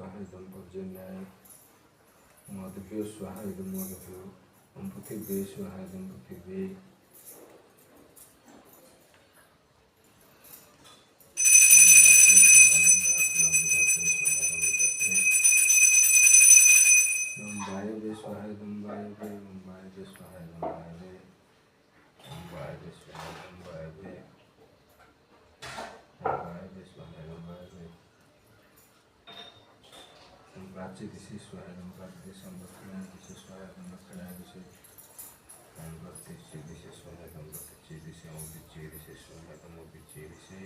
स्वाहा इदं पर्जन्याय मोदभ्यो स्वाहा इदं मोदभ्यो ओम पृथिव्यै स्वाहा इदं पृथिव्यै ओम वायवे स्वाहा इदं वायवे ओम वायवे स्वाहा इदं वायवे ओम वायवे स्वाहा इदं वायवे ओम वायवे स्वाहा इदं वायवे ओम प्राच्य दिशि स्वाहा इदं प्राच्य दिशि ओम दक्षिणाय दिशि स्वाहा इदं दक्षिणाय दिशि ओम प्रत्यक्ष दिशि स्वाहा इदं प्रत्यक्ष दिशि ओम विच्चे दिशि स्वाहा इदं विच्चे दिशि